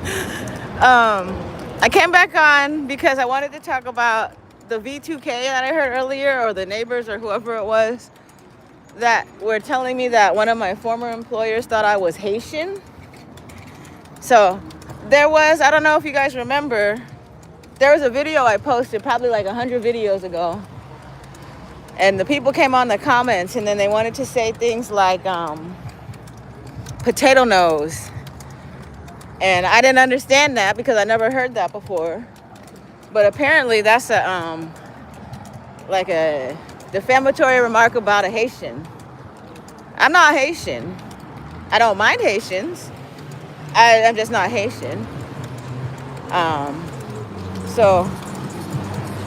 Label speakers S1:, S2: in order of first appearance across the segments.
S1: I came back on because I wanted to talk about the V2K that I heard earlier, or the neighbors or whoever it was that were telling me that one of my former employers thought I was Haitian. So there was, I don't know if you guys remember, there was a video I posted probably like 100 videos ago. And the people came on the comments and then they wanted to say things like potato nose. And I didn't understand that because I never heard that before. But apparently that's like a defamatory remark about a Haitian. I'm not Haitian. I don't mind Haitians. I'm just not Haitian. So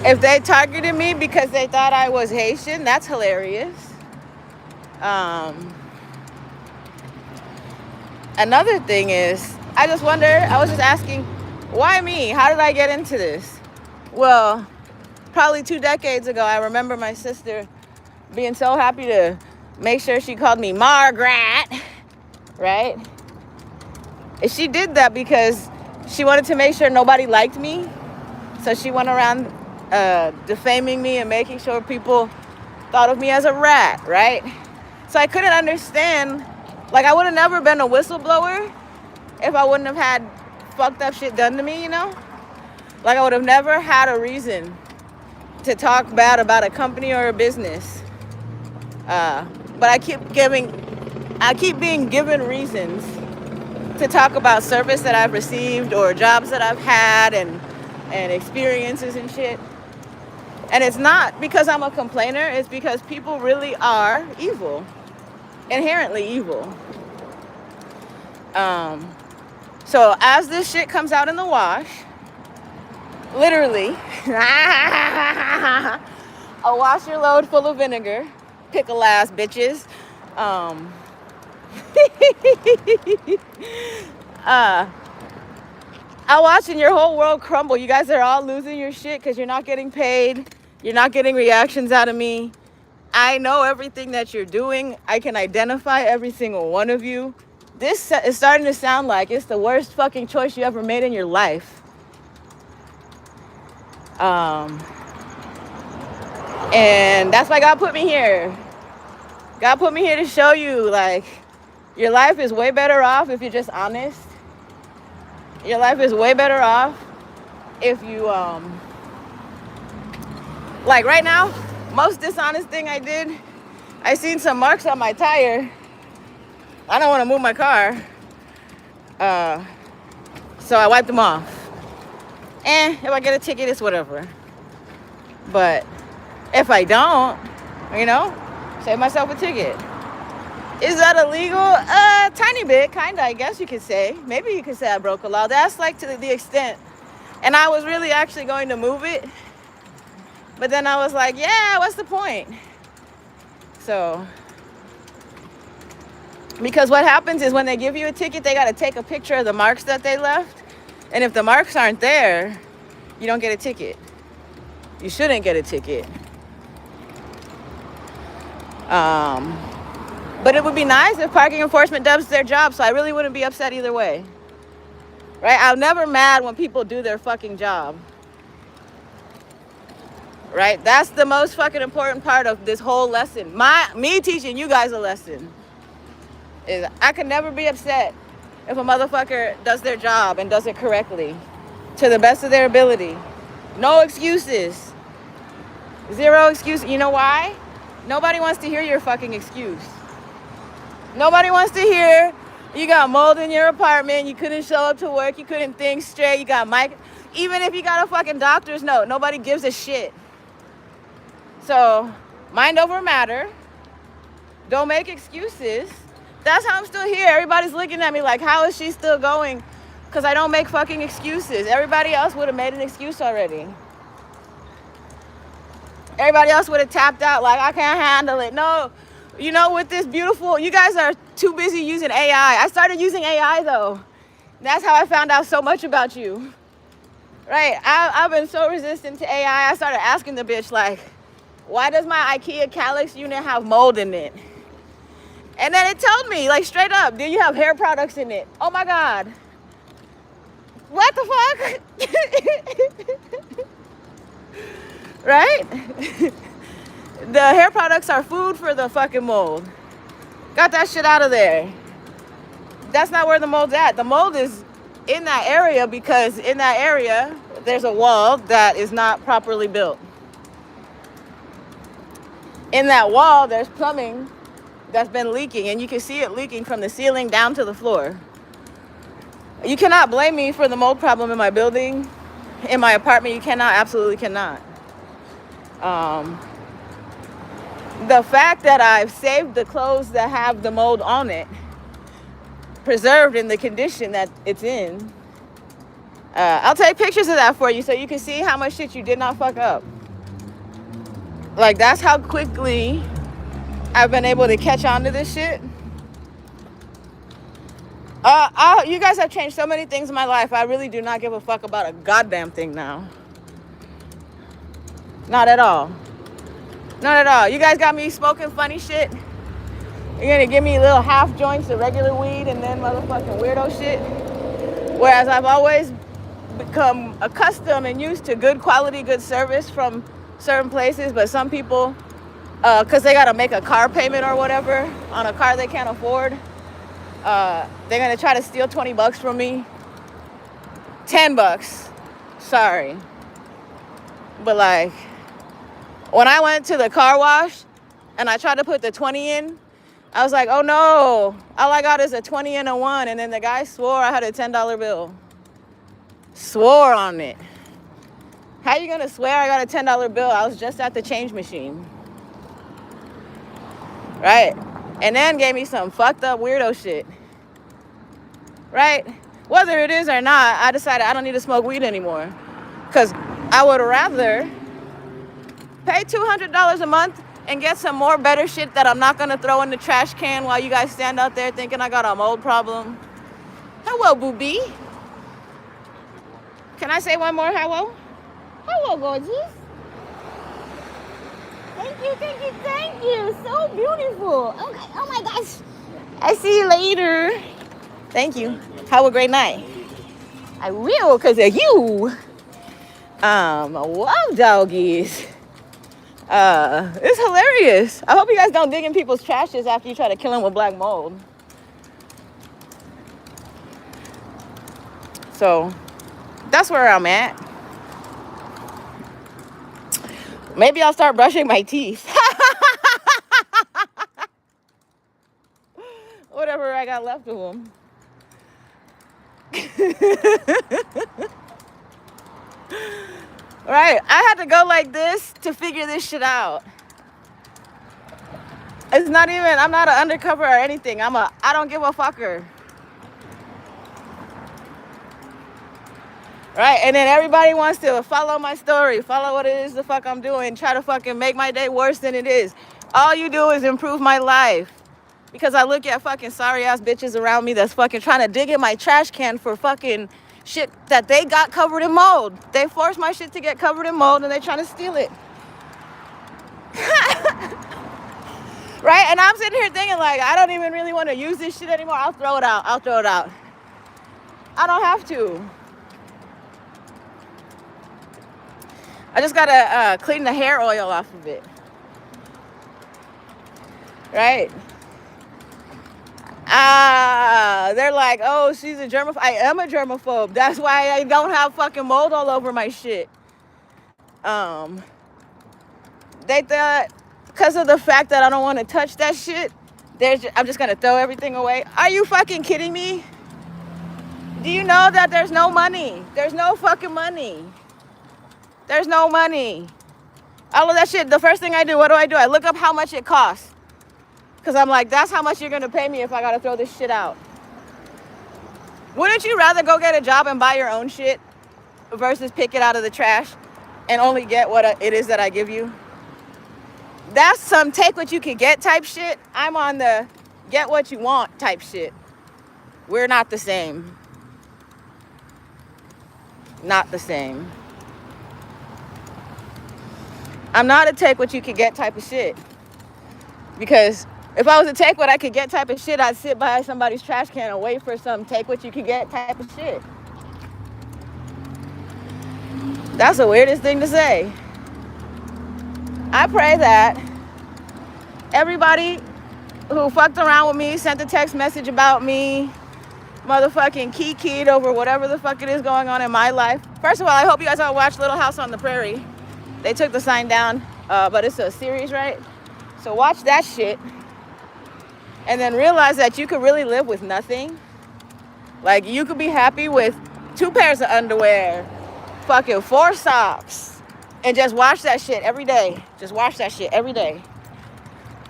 S1: if they targeted me because they thought I was Haitian, that's hilarious. Another thing is, I was just asking, why me? How did I get into this? Well, probably 2 decades ago, I remember my sister being so happy to make sure she called me Margaret, right? And she did that because she wanted to make sure nobody liked me. So she went around defaming me and making sure people thought of me as a rat, right? So I couldn't understand. Like, I would have never been a whistleblower if I wouldn't have had fucked up shit done to me, you know? Like, I would have never had a reason to talk bad about a company or a business. But I keep being given reasons to talk about service that I've received or jobs that I've had and experiences and shit. And it's not because I'm a complainer, it's because people really are evil. Inherently evil. So as this shit comes out in the wash, literally, a wash your load full of vinegar, pickle ass bitches. I'm watching your whole world crumble. You guys are all losing your shit because you're not getting paid. You're not getting reactions out of me. I know everything that you're doing. I can identify every single one of you. This is starting to sound like it's the worst fucking choice you ever made in your life. And that's why God put me here. God put me here to show you, like, your life is way better off if you're just honest. Your life is way better off if you, like right now, most dishonest thing I did, I seen some marks on my tire. I don't want to move my car. So I wiped them off. If I get a ticket, it's whatever. But if I don't, save myself a ticket. Is that illegal? Tiny bit, kinda, I guess you could say. Maybe you could say I broke a law. That's like to the extent. And I was really actually going to move it. But then I was like, yeah, what's the point? So, because what happens is when they give you a ticket, they got to take a picture of the marks that they left. And if the marks aren't there, you don't get a ticket. You shouldn't get a ticket. But it would be nice if parking enforcement does their job, so I really wouldn't be upset either way. Right? I'm never mad when people do their fucking job. Right? That's the most fucking important part of this whole lesson. Me teaching you guys a lesson is I could never be upset if a motherfucker does their job and does it correctly to the best of their ability. No excuses. Zero excuse. You know why? Nobody wants to hear your fucking excuse. Nobody wants to hear you got mold in your apartment, you couldn't show up to work, you couldn't think straight, you got even if you got a fucking doctor's note, nobody gives a shit. So, mind over matter. Don't make excuses. That's how I'm still here. Everybody's looking at me like, how is she still going? Because I don't make fucking excuses. Everybody else would have made an excuse already. Everybody else would have tapped out like, I can't handle it. No, with this beautiful, you guys are too busy using AI. I started using AI though. That's how I found out so much about you. Right? I've been so resistant to AI. I started asking the bitch like, why does my IKEA Calyx unit have mold in it? And then it told me, like, straight up, do you have hair products in it? Oh my God. fuck? Right? The hair products are food for the fucking mold. Got that shit out of there. That's not where the mold's at. The mold is in that area because in that area, there's a wall that is not properly built. In that wall, there's plumbing that's been leaking, and you can see it leaking from the ceiling down to the floor. You cannot blame me for the mold problem in my building, in my apartment. You cannot, absolutely cannot. The fact that I've saved the clothes that have the mold on it, preserved in the condition that it's in, I'll take pictures of that for you so you can see how much shit you did not fuck up. Like, that's how quickly I've been able to catch on to this shit. You guys have changed so many things in my life. I really do not give a fuck about a goddamn thing now. Not at all. Not at all. You guys got me smoking funny shit. You're gonna give me little half joints of regular weed and then motherfucking weirdo shit. Whereas I've always become accustomed and used to good quality, good service from certain places, but some people, because they gotta make a car payment or whatever on a car they can't afford, they're gonna try to steal $20 from me. $10. Sorry. But like, when I went to the car wash and I tried to put the 20 in, I was like, oh no, all I got is a 20 and a 1. And then the guy swore I had a $10 bill. Swore on it. How you gonna swear I got a $10 bill? I was just at the change machine. Right? And then gave me some fucked up weirdo shit. Right? Whether it is or not, I decided I don't need to smoke weed anymore. Because I would rather pay $200 a month and get some more better shit that I'm not gonna throw in the trash can while you guys stand out there thinking I got a mold problem. Hello, booby. Can I say one more hello? Hello, gorgeous. Thank you, thank you, thank you. So beautiful. Okay. Oh my gosh. I see you later. Thank you. Have a great night. I will, because of you. Wow, doggies. It's hilarious. I hope you guys don't dig in people's trashes after you try to kill them with black mold. So, that's where I'm at. Maybe I'll start brushing my teeth. Whatever I got left of them. Right, I had to go like this to figure this shit out. It's not even, I'm not an undercover or anything. I don't give a fucker. Right, and then everybody wants to follow my story, follow what it is the fuck I'm doing, try to fucking make my day worse than it is. All you do is improve my life. Because I look at fucking sorry ass bitches around me that's fucking trying to dig in my trash can for fucking shit that they got covered in mold. They forced my shit to get covered in mold and they're trying to steal it. Right? And I'm sitting here thinking like, I don't even really want to use this shit anymore. I'll throw it out. I'll throw it out. I don't have to. I just gotta clean the hair oil off of it. Right? They're like, oh, she's a germaphobe. I am a germaphobe. That's why I don't have fucking mold all over my shit. They thought because of the fact that I don't want to touch that shit, I'm just gonna throw everything away. Are you fucking kidding me? Do you know that there's no money? There's no fucking money. There's no money. All of that shit, the first thing I do, what do? I look up how much it costs. Because I'm like, that's how much you're going to pay me if I got to throw this shit out. Wouldn't you rather go get a job and buy your own shit versus pick it out of the trash and only get what it is that I give you? That's some take what you can get type shit. I'm on the get what you want type shit. We're not the same. Not the same. I'm not a take what you can get type of shit. Because if I was to take what I could get type of shit, I'd sit by somebody's trash can and wait for some take what you can get type of shit. That's the weirdest thing to say. I pray that everybody who fucked around with me, sent a text message about me, motherfucking kikied over whatever the fuck it is going on in my life. First of all, I hope you guys all watch Little House on the Prairie. They took the sign down, but it's a series, right? So watch that shit. And then realize that you could really live with nothing. Like, you could be happy with 2 pairs of underwear, fucking 4 socks, and just wash that shit every day. Just wash that shit every day.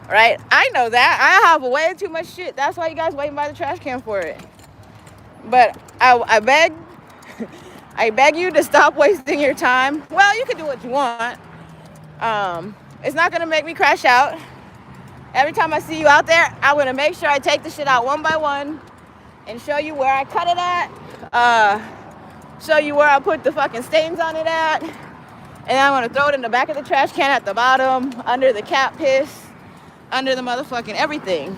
S1: Right? I know that. I have way too much shit. That's why you guys waiting by the trash can for it. But I beg, I beg you to stop wasting your time. Well, you can do what you want. It's not going to make me crash out. Every time I see you out there, I'm going to make sure I take the shit out one by one and show you where I cut it at, show you where I put the fucking stains on it at, and I'm going to throw it in the back of the trash can at the bottom, under the cat piss, under the motherfucking everything.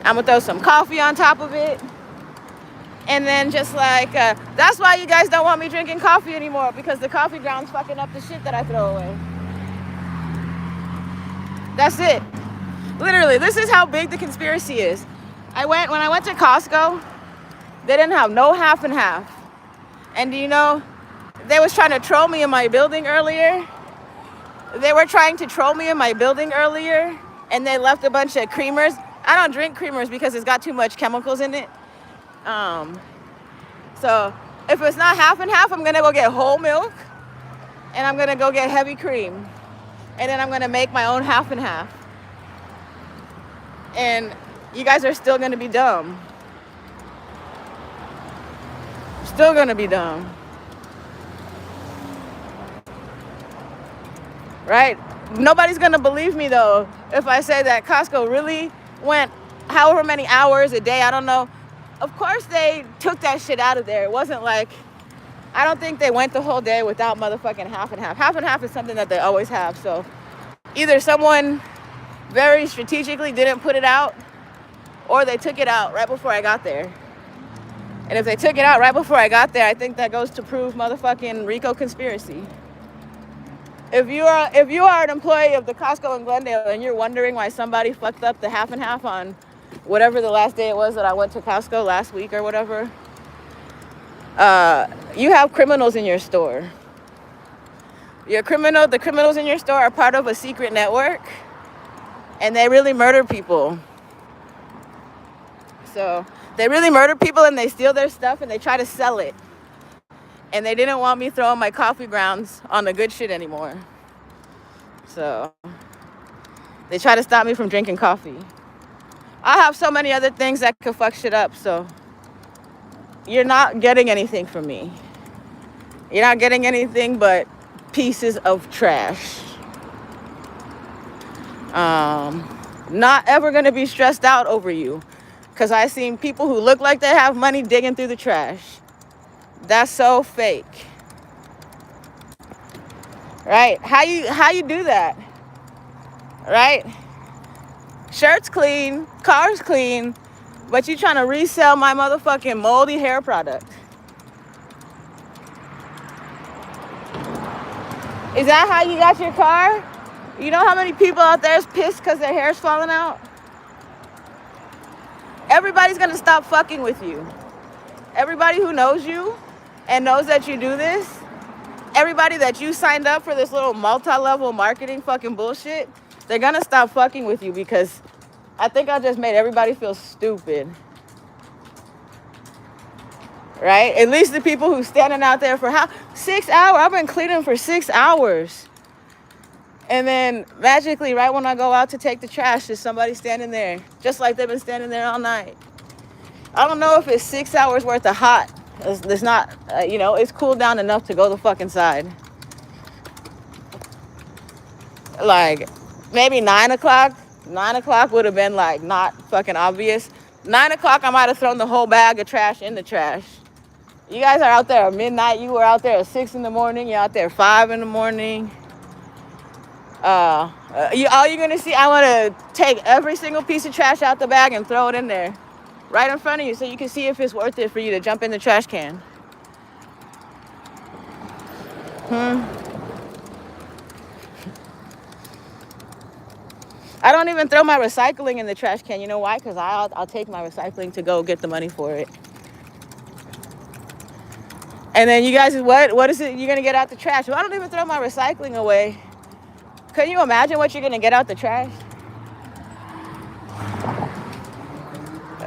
S1: I'm going to throw some coffee on top of it. And then just like, that's why you guys don't want me drinking coffee anymore, because the coffee ground's fucking up the shit that I throw away. That's it. Literally, this is how big the conspiracy is. When I went to Costco, they didn't have no half and half. And do you know, they was trying to troll me in my building earlier. They were trying to troll me in my building earlier, and they left a bunch of creamers. I don't drink creamers because it's got too much chemicals in it. So if it's not half and half, I'm gonna go get whole milk, and I'm gonna go get heavy cream, and then I'm gonna make my own half and half. And you guys are still gonna be dumb. Still gonna be dumb. Right? Nobody's gonna believe me though if I say that Costco really went however many hours a day, I don't know. Of course they took that shit out of there. It wasn't like, I don't think they went the whole day without motherfucking half and half. Half and half is something that they always have. So either someone very strategically didn't put it out, or they took it out right before I got there. And if they took it out right before I got there, I think that goes to prove motherfucking RICO conspiracy. If you are an employee of the Costco in Glendale and you're wondering why somebody fucked up the half and half on whatever the last day it was that I went to Costco last week or whatever, you have criminals in your store. The criminals in your store are part of a secret network, and they really murder people. So they really murder people, and they steal their stuff and they try to sell it. And they didn't want me throwing my coffee grounds on the good shit anymore. So they try to stop me from drinking coffee. I have so many other things that could fuck shit up, so you're not getting anything from me. You're not getting anything but pieces of trash. Not ever gonna be stressed out over you, because I've seen people who look like they have money digging through the trash. That's so fake. Right? How you do that? Right? Shirts clean, cars clean, but you trying to resell my motherfucking moldy hair product. Is that how you got your car? You know how many people out there is pissed because their hair's falling out? Everybody's gonna stop fucking with you. Everybody who knows you and knows that you do this, everybody that you signed up for this little multi-level marketing fucking bullshit, they're gonna stop fucking with you, because I think I just made everybody feel stupid. Right? At least the people who's standing out there for 6 hours. I've been cleaning for 6 hours. And then magically, right when I go out to take the trash, there's somebody standing there, just like they've been standing there all night. I don't know if it's 6 hours worth of hot. It's not, it's cooled down enough to go the fuck inside. Like, maybe 9 o'clock. 9 o'clock would have been, like, not fucking obvious. 9 o'clock, I might have thrown the whole bag of trash in the trash. You guys are out there at midnight. You were out there at 6 in the morning. You're out there at 5 in the morning. All you're going to see, I want to take every single piece of trash out the bag and throw it in there. Right in front of you, so you can see if it's worth it for you to jump in the trash can. I don't even throw my recycling in the trash can. You know why? Because I'll take my recycling to go get the money for it. And then you guys, what is it you're going to get out the trash? Well, I don't even throw my recycling away. Can you imagine what you're going to get out the trash?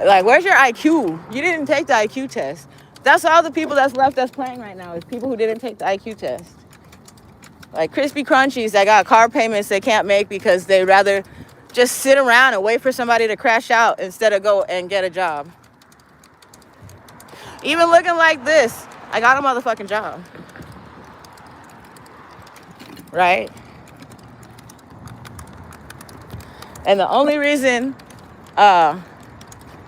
S1: Like, where's your IQ? You didn't take the IQ test. That's all the people that's left that's playing right now is people who didn't take the IQ test. Like crispy crunchies that got car payments they can't make because they rather just sit around and wait for somebody to crash out instead of go and get a job. Even looking like this, I got a motherfucking job. Right? And the only reason,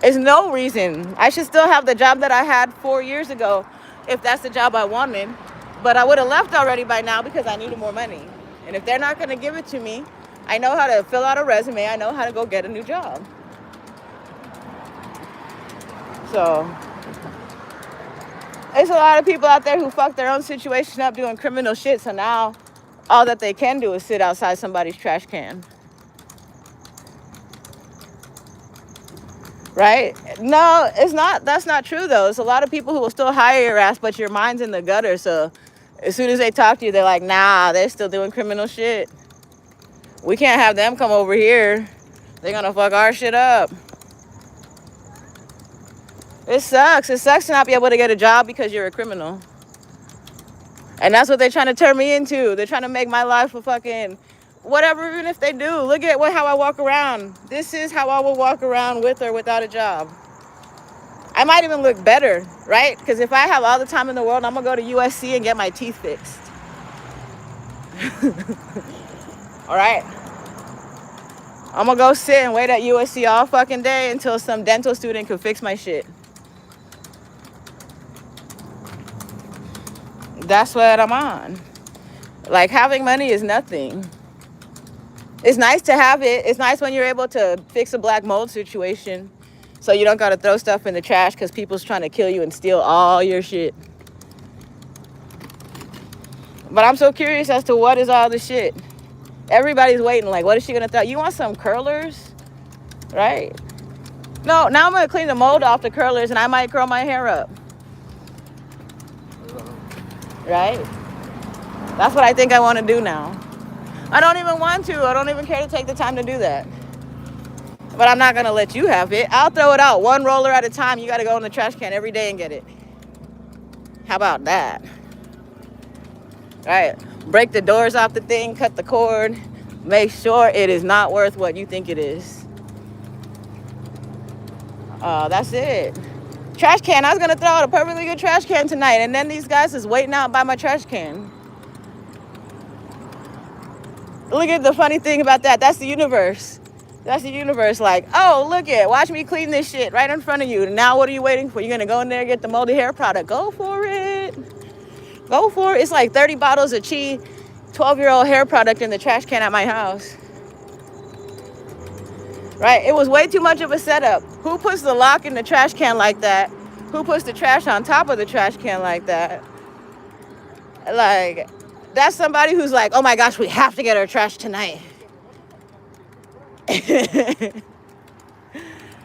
S1: is no reason. I should still have the job that I had 4 years ago if that's the job I wanted. But I would have left already by now because I needed more money. And if they're not going to give it to me, I know how to fill out a resume. I know how to go get a new job. So there's a lot of people out there who fuck their own situation up doing criminal shit. So now all that they can do is sit outside somebody's trash can. Right? No, it's not. That's not true, though. There's a lot of people who will still hire your ass, but your mind's in the gutter. So as soon as they talk to you, they're like, nah, they're still doing criminal shit. We can't have them come over here. They're going to fuck our shit up. It sucks. It sucks to not be able to get a job because you're a criminal. And that's what they're trying to turn me into. They're trying to make my life a fucking whatever, even if they do. Look at how I walk around. This is how I will walk around with or without a job. I might even look better, right? Because if I have all the time in the world, I'm going to go to USC and get my teeth fixed. All right? I'm going to go sit and wait at USC all fucking day until some dental student can fix my shit. That's what I'm on. Like, having money is nothing. It's nice to have it. It's nice when you're able to fix a black mold situation so you don't got to throw stuff in the trash because people's trying to kill you and steal all your shit. But I'm so curious as to what is all this shit. Everybody's waiting. Like, what is she going to throw? You want some curlers? Right? No, now I'm going to clean the mold off the curlers and I might curl my hair up. Right? That's what I think I want to do now. I don't even want to. I don't even care to take the time to do that. But I'm not going to let you have it. I'll throw it out one roller at a time. You got to go in the trash can every day and get it. How about that? Right? Break the doors off the thing, cut the cord. Make sure it is not worth what you think it is. That's it. Trash can. I was going to throw out a perfectly good trash can tonight. And then these guys is waiting out by my trash can. Look at the funny thing about that. That's the universe. That's the universe. Like, oh, look it. Watch me clean this shit right in front of you. Now what are you waiting for? You're going to go in there and get the moldy hair product. Go for it. Go for it. It's like 30 bottles of Chi 12-year-old hair product in the trash can at my house. Right? It was way too much of a setup. Who puts the lock in the trash can like that? Who puts the trash on top of the trash can like that? Like, that's somebody who's like, oh my gosh, we have to get our trash tonight. You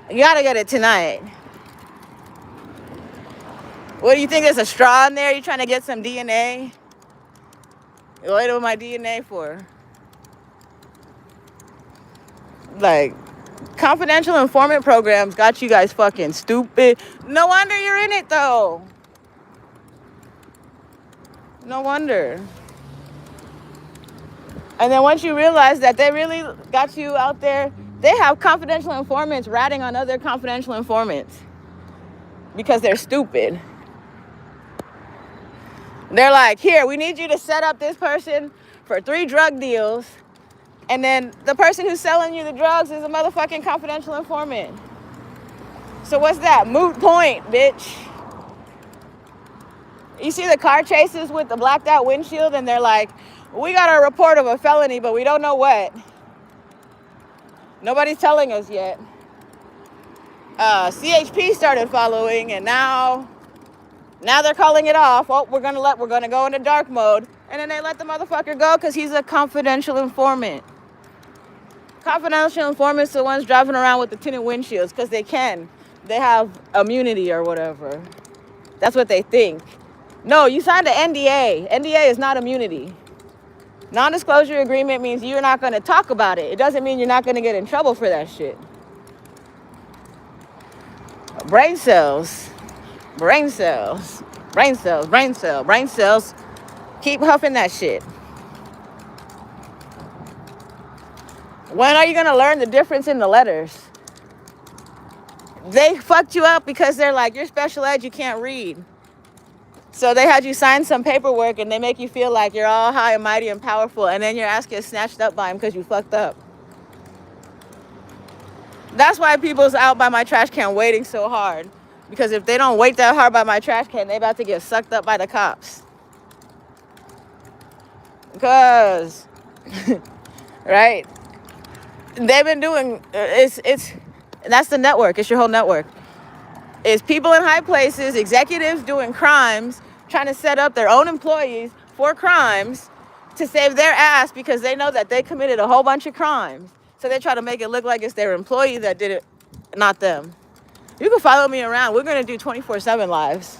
S1: gotta get it tonight. What do you think? There's a straw in there? You trying to get some DNA? What am my DNA for? Like, confidential informant programs got you guys fucking stupid. No wonder you're in it, though. No wonder. And then once you realize that they really got you out there, they have confidential informants ratting on other confidential informants because they're stupid. They're like, here, we need you to set up this person for 3 drug deals. And then the person who's selling you the drugs is a motherfucking confidential informant. So what's that? Moot point, bitch. You see the car chases with the blacked out windshield and they're like, we got a report of a felony, but we don't know what. Nobody's telling us yet. CHP started following and now Now they're calling it off. Oh, we're gonna go into dark mode. And then they let the motherfucker go because he's a confidential informant. Confidential informants are the ones driving around with the tinted windshields because they can. They have immunity or whatever. That's what they think. No, you signed an NDA. NDA is not immunity. Non-disclosure agreement means you're not going to talk about it. It doesn't mean you're not going to get in trouble for that shit. Brain cells. Brain cells. Brain cells. Brain cell. Brain cells. Keep huffing that shit. When are you going to learn the difference in the letters? They fucked you up because they're like, you're special ed, you can't read. So they had you sign some paperwork and they make you feel like you're all high and mighty and powerful, and then your ass gets snatched up by them because you fucked up. That's why people's out by my trash can waiting so hard. Because if they don't wait that hard by my trash can, they about to get sucked up by the cops. Because, right? They've been doing, that's the network. It's your whole network. It's people in high places, executives doing crimes, trying to set up their own employees for crimes to save their ass because they know that they committed a whole bunch of crimes. So they try to make it look like it's their employee that did it, not them. You can follow me around. We're going to do 24/7 lives.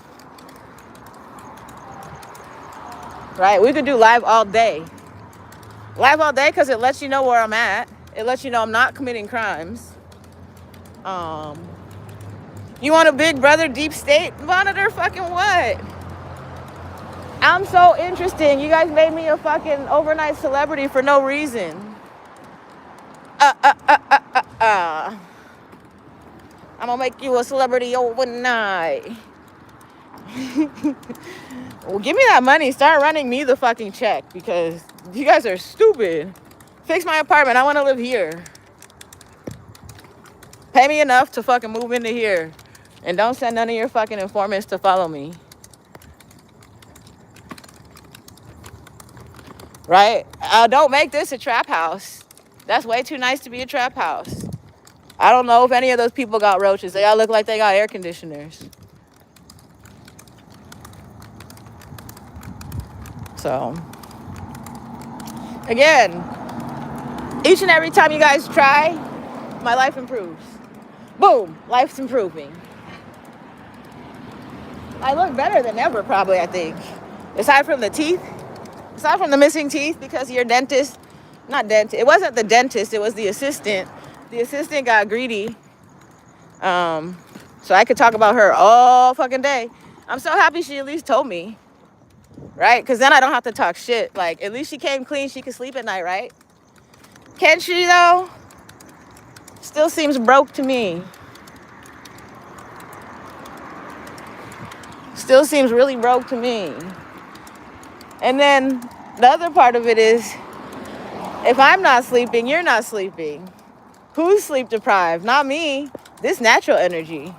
S1: Right? We could do live all day. Live all day because it lets you know where I'm at. It lets you know I'm not committing crimes. You want a big brother deep state monitor? Fucking what? I'm so interesting. You guys made me a fucking overnight celebrity for no reason. I'm gonna make you a celebrity overnight. Well, give me that money. Start running me the fucking check because you guys are stupid. Fix my apartment. I want to live here. Pay me enough to fucking move into here. And don't send none of your fucking informants to follow me. Right? Don't make this a trap house. That's way too nice to be a trap house. I don't know if any of those people got roaches. They all look like they got air conditioners. So, again, each and every time you guys try, my life improves. Boom, life's improving. I look better than ever, probably, I think. Aside from the teeth, aside from the missing teeth, because your dentist, it wasn't the dentist, it was the assistant. The assistant got greedy. So I could talk about her all fucking day. I'm so happy she at least told me. Right? Because then I don't have to talk shit. Like, at least she came clean. She could sleep at night, right? Can she, though? Still seems broke to me. Still seems really broke to me. And then the other part of it is, if I'm not sleeping, you're not sleeping. Who's sleep deprived? Not me. This natural energy.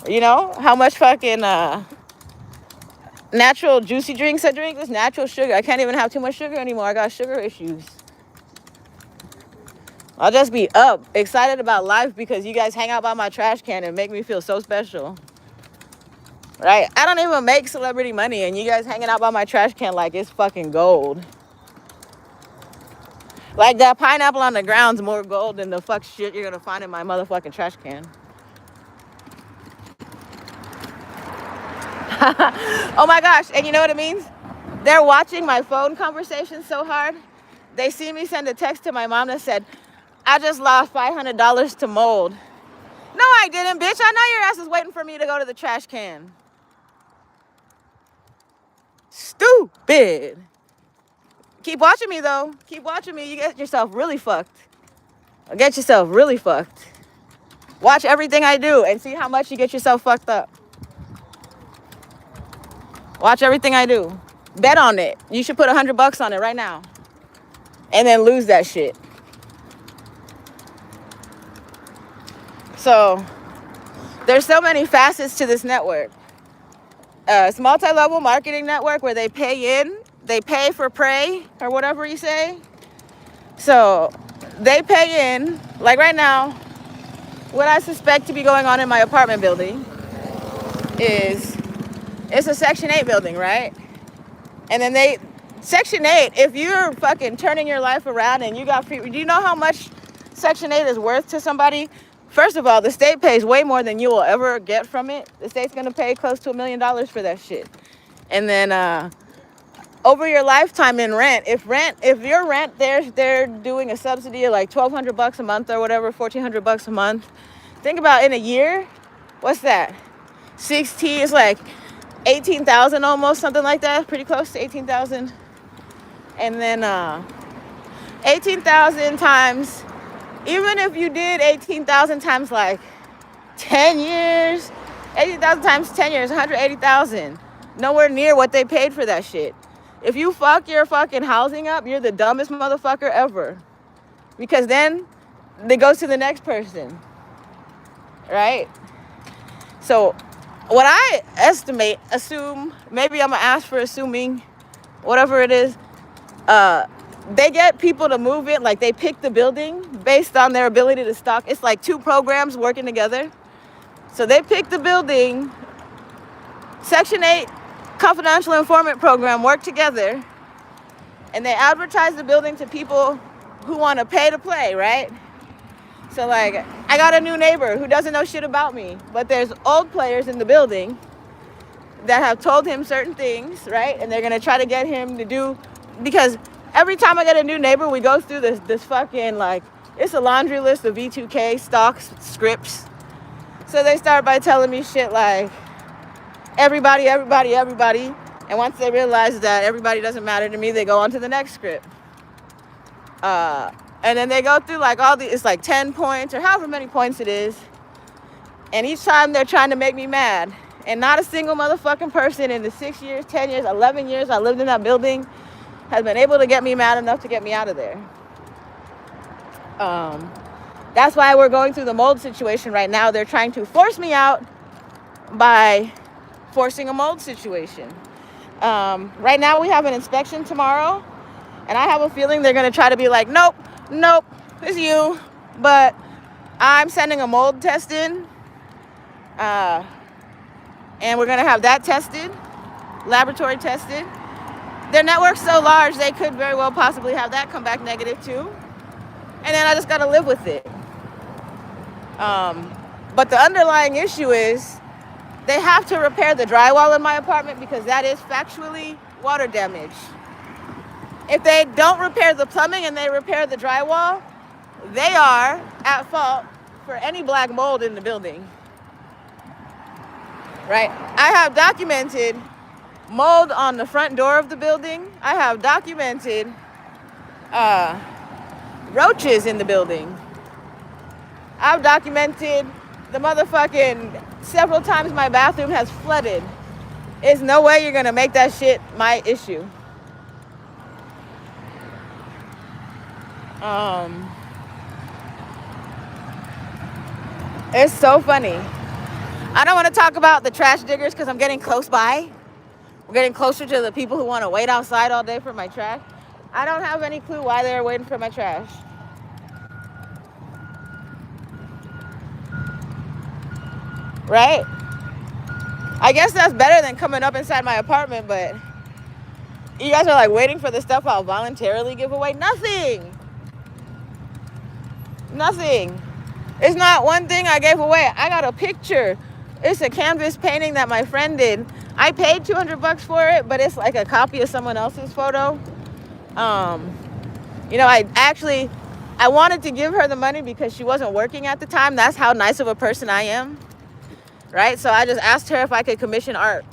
S1: You know, how much fucking natural juicy drinks I drink? This natural sugar. I can't even have too much sugar anymore. I got sugar issues. I'll just be up, excited about life because you guys hang out by my trash can and make me feel so special. Right? I don't even make celebrity money and you guys hanging out by my trash can like it's fucking gold. Like that pineapple on the ground's more gold than the fuck shit you're gonna find in my motherfucking trash can. Oh my gosh, and you know what it means? They're watching my phone conversation so hard. They see me send a text to my mom that said, I just lost $500 to mold. No, I didn't, bitch. I know your ass is waiting for me to go to the trash can. Stupid. Keep watching me, though. Keep watching me. You get yourself really fucked. Get yourself really fucked. Watch everything I do and see how much you get yourself fucked up. Watch everything I do. Bet on it. You should put $100 on it right now. And then lose that shit. So, there's so many facets to this network. It's a multi-level marketing network where they pay for prey, or whatever you say. So, they pay in, like right now, what I suspect to be going on in my apartment building is it's a Section 8 building, right? And then Section 8, if you're fucking turning your life around and you got free, do you know how much Section 8 is worth to somebody? First of all, the state pays way more than you will ever get from it. The state's gonna pay close to $1 million for that shit. And then over your lifetime in rent, if your rent, they're doing a subsidy of like $1,200 a month or whatever, $1,400 a month. Think about in a year, what's that? 16, it's like 18,000 almost, something like that, pretty close to 18,000. And then 18,000 times, even if you did 18,000 times like 10 years, 18,000 times 10 years, 180,000. Nowhere near what they paid for that shit. If you fuck your fucking housing up, you're the dumbest motherfucker ever. Because then it goes to the next person, right? So what I assume, maybe I'm gonna ask for assuming, whatever it is, they get people to move it, like they pick the building based on their ability to stock. It's like two programs working together. So they pick the building, Section 8 confidential informant program work together, and they advertise the building to people who want to pay to play, right? So like, I got a new neighbor who doesn't know shit about me, but there's old players in the building that have told him certain things, right? And they're gonna try to get him to do, because every time I get a new neighbor, we go through this fucking, like, it's a laundry list of V2K stocks, scripts. So they start by telling me shit like, everybody. And once they realize that everybody doesn't matter to me, they go on to the next script. And then they go through like it's like 10 points or however many points it is. And each time they're trying to make me mad. And not a single motherfucking person in the 6 years, 10 years, 11 years I lived in that building has been able to get me mad enough to get me out of there. That's why we're going through the mold situation right now. They're trying to force me out by forcing a mold situation. Right now we have an inspection tomorrow, and I have a feeling they're going to try to be like, nope, it's you, but I'm sending a mold test in, and we're going to have that tested, laboratory tested. Their network's so large, they could very well possibly have that come back negative too, and then I just got to live with it. But the underlying issue is they have to repair the drywall in my apartment because that is factually water damage. If they don't repair the plumbing and they repair the drywall, they are at fault for any black mold in the building. Right? I have documented mold on the front door of the building. I have documented roaches in the building. I've documented the motherfucking several times my bathroom has flooded. There's no way you're gonna make that shit my issue. It's so funny. I don't want to talk about the trash diggers because I'm getting close by. We're getting closer to the people who want to wait outside all day for my trash. I don't have any clue why they're waiting for my trash. Right? I guess that's better than coming up inside my apartment, but you guys are like waiting for the stuff I'll voluntarily give away. Nothing. It's not one thing I gave away. I got a picture. It's a canvas painting that my friend did. I paid $200 for it, but it's like a copy of someone else's photo. I wanted to give her the money because she wasn't working at the time. That's how nice of a person I am. Right? So I just asked her if I could commission art.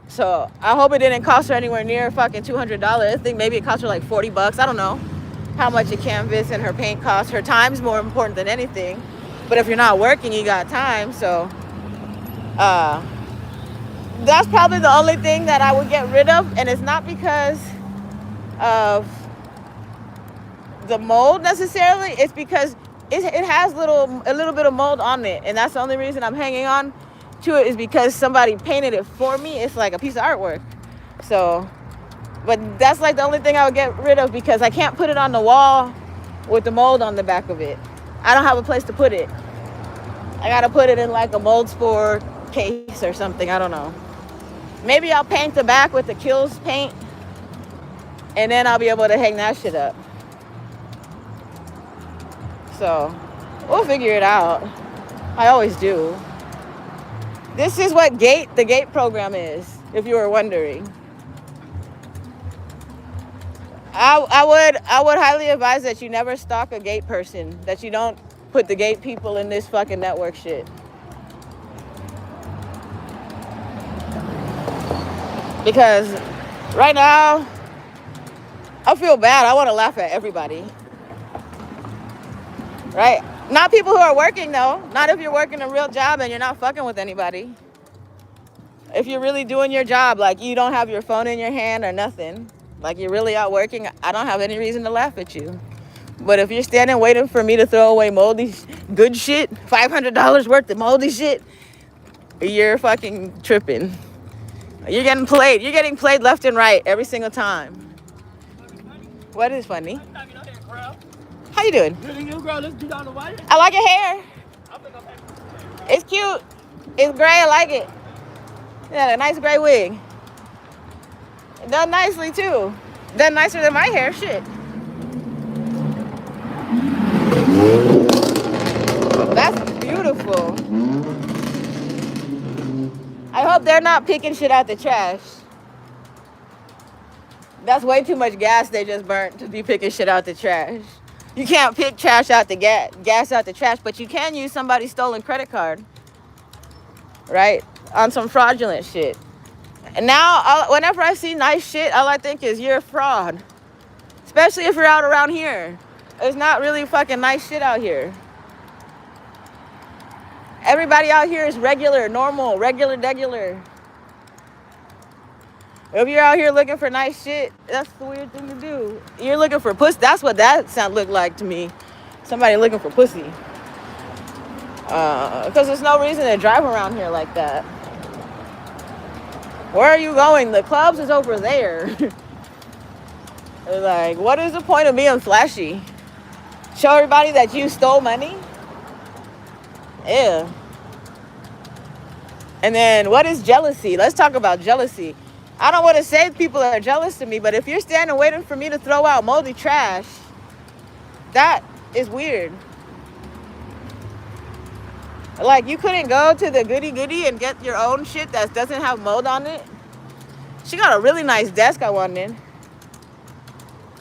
S1: So I hope it didn't cost her anywhere near fucking $200. I think maybe it cost her like $40. I don't know how much a canvas and her paint costs. Her time's more important than anything. But if you're not working, you got time. So that's probably the only thing that I would get rid of. And it's not because of the mold necessarily. It's because it has a little bit of mold on it. And that's the only reason I'm hanging on to it, is because somebody painted it for me. It's like a piece of artwork. So, but that's like the only thing I would get rid of, because I can't put it on the wall with the mold on the back of it. I don't have a place to put it. I gotta put it in like a mold spore case or something. I don't know. Maybe I'll paint the back with the Kills paint, and then I'll be able to hang that shit up. So we'll figure it out. I always do. This is what the GATE program is, if you were wondering. I would highly advise that you never stalk a GATE person, that you don't put the GATE people in this fucking network shit. Because right now, I feel bad. I want to laugh at everybody. Right? Not people who are working, though. Not if you're working a real job and you're not fucking with anybody. If you're really doing your job, like you don't have your phone in your hand or nothing, like you're really out working, I don't have any reason to laugh at you. But if you're standing waiting for me to throw away moldy good shit, $500 worth of moldy shit, you're fucking tripping. You're getting played. You're getting played left and right every single time. What is funny? How you doing? I like your hair. It's cute. It's gray. I like it. Yeah, a nice gray wig. Done nicely too. Done nicer than my hair. Shit. That's beautiful. I hope they're not picking shit out the trash. That's way too much gas they just burnt to be picking shit out the trash. You can't pick trash out the gas out the trash, but you can use somebody's stolen credit card, right? On some fraudulent shit. And now, whenever I see nice shit, all I think is you're a fraud. Especially if you're out around here. There's not really fucking nice shit out here. Everybody out here is regular, normal, regular. If you're out here looking for nice shit, that's the weird thing to do. You're looking for pussy. That's what that sound looked like to me. Somebody looking for pussy. Because there's no reason to drive around here like that. Where are you going? The clubs is over there. Like, what is the point of being flashy? Show everybody that you stole money? Yeah. And then what is jealousy? Let's talk about jealousy. I don't want to say people are jealous of me, but if you're standing waiting for me to throw out moldy trash, that is weird. Like, you couldn't go to the goody and get your own shit that doesn't have mold on it? She got a really nice desk I wanted.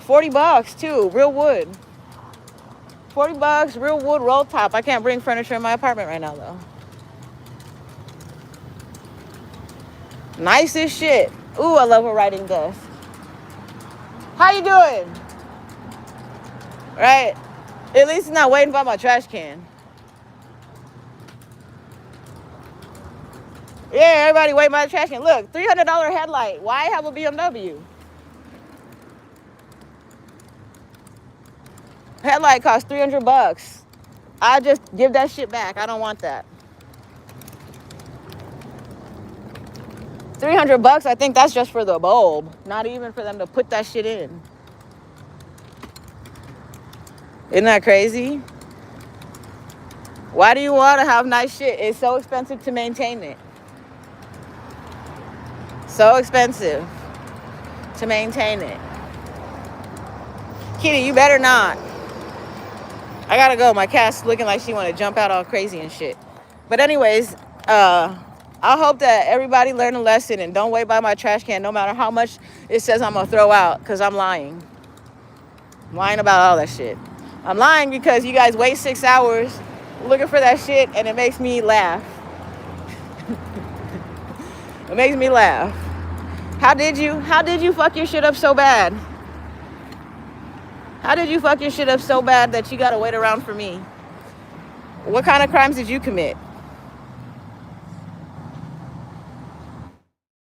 S1: $40 too, real wood. $40, real wood roll top. I can't bring furniture in my apartment right now though. Nice as shit. Ooh, I love a writing desk. How you doing? Right? At least it's not waiting by my trash can. Yeah, everybody waiting by the trash can. Look, $300 headlight. Why have a BMW? Headlight costs $300. I just give that shit back. I don't want that. $300, I think that's just for the bulb. Not even for them to put that shit in. Isn't that crazy? Why do you want to have nice shit? It's so expensive to maintain it. So expensive to maintain it. Kitty, you better not. I gotta go. My cat's looking like she want to jump out all crazy and shit. But anyways, I hope that everybody learn a lesson and don't wait by my trash can no matter how much it says I'm going to throw out, because I'm lying. I'm lying about all that shit. I'm lying because you guys wait 6 hours looking for that shit and it makes me laugh. It makes me laugh. How did you fuck your shit up so bad? How did you fuck your shit up so bad that you got to wait around for me? What kind of crimes did you commit?